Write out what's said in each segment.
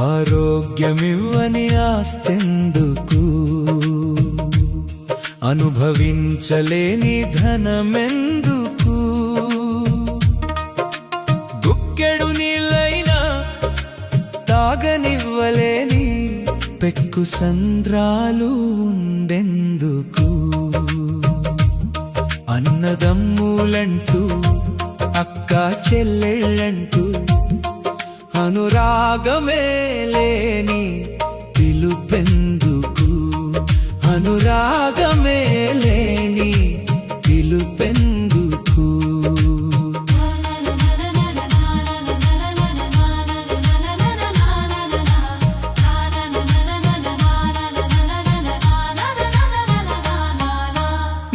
ఆరోగ్యమివ్వని ఆస్తెందుకు, అనుభవించలేని ధనమెందుకు, గుక్కెడు నీళ్ళైనా తాగనివ్వలేని పెక్కు సంద్రాలు ఉండెందుకు, అన్నదమ్ములంటూ అక్క చెల్లెళ్ళంటూ అనురాగమే లేని పిలుపెందుకు, అనురాగమే లేని పిలుపెందుకు.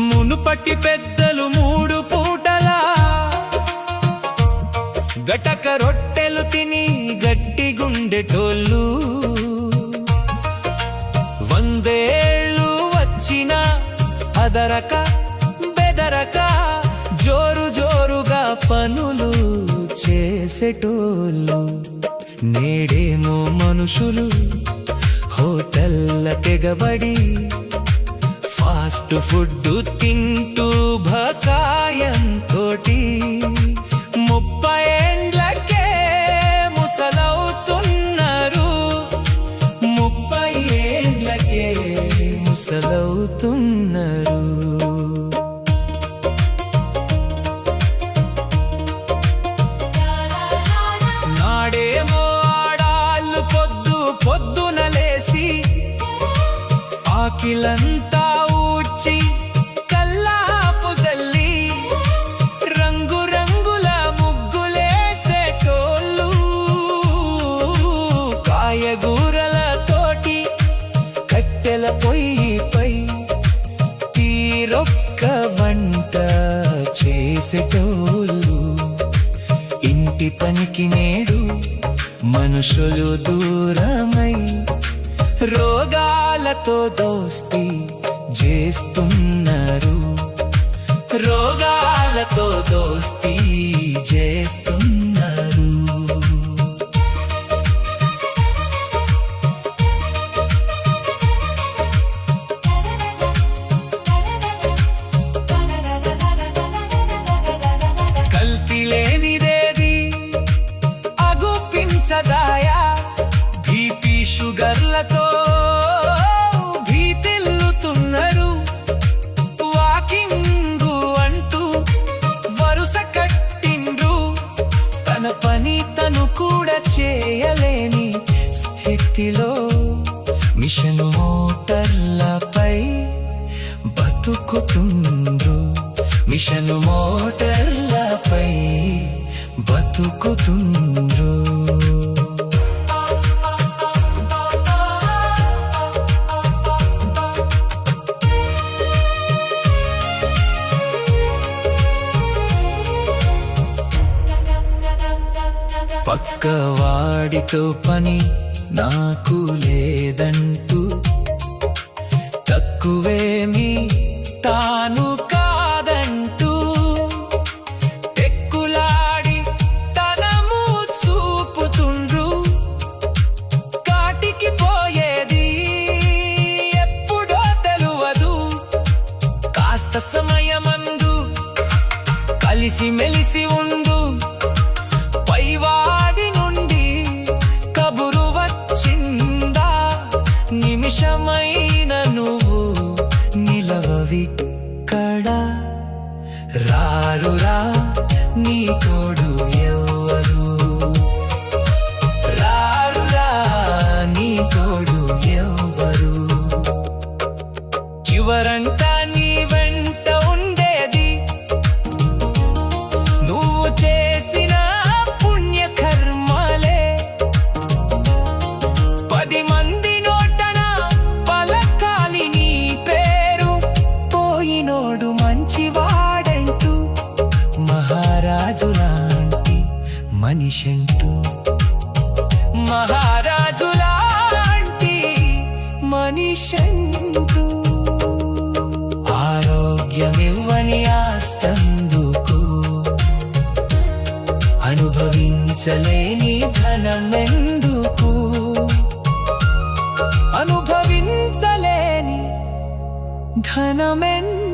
మునుపటి పెద్దలు మూడు పూటలా గటక రొట్టెలు తిని గట్టి గుండెటోళ్ళు, 100 ఏళ్ళు వచ్చినా అదరక బెదరక జోరు జోరుగా పనులు చేసేటోళ్ళు. నేడేమో మనుషులు హోటల్ల తెగబడి ఫాస్ట్ ఫుడ్ తింటూ భకాయంతోటి 30 ఏండ్లకే ముసలవుతున్నారు, 30 ఏండ్లకే ముసలవుతున్నారు. నాడేమో ఆడాళ్ళు పొద్దున లేసి ఆకిలంతా ఊడ్చి కల్లాపు జల్లి రంగురంగుల ముగ్గులేసేటోళ్ళు, కాయగూరలతోటి కట్టెల పొయ్యిపై తీరొక్క వంట చేసేటోళ్ళు. ఇంటి పనికి నేడు మనుషులు దూరమై రోగాలతో దోస్తీ చేస్తున్నారు, రోగాలతో దోస్తీ చేస్తున్నారు. కల్తీ లేనిదేది అగుపించదాయా, బీపీ షుగర్లతో భీతిల్లుతున్నారు. వాకింగ్ అంటూ వరుస కట్టిండ్రు, తన పని తను కూడా చేయలేని స్థితిలో మిషన్ మోటార్లపై బతుకుతుండ్రు, మిషన్ మోటార్లపై బతుకుతుండ్రు. పక్కవాడితో పని నాకు లేదంటూ తక్కువేమి తాను కాదంటూ ఎక్కులాడి తనము చూపుతుండ్రు. కాటికి పోయేది ఎప్పుడో తెలువదు, కాస్త సమయమందు కలిసి మెలిసి ఉండు, పైవాడి నుండి కబురు వచ్చిందా, నిమిషమైన నువ్వు నిలవవిక్కడ. మనిషంటూ మహారాజులాంటి మనిషంటూ ఆరోగ్యమివ్వని ఆస్తందుకు అనుభవించలేని ధనమెందుకు అనుభవించలేని ధనమెందుకు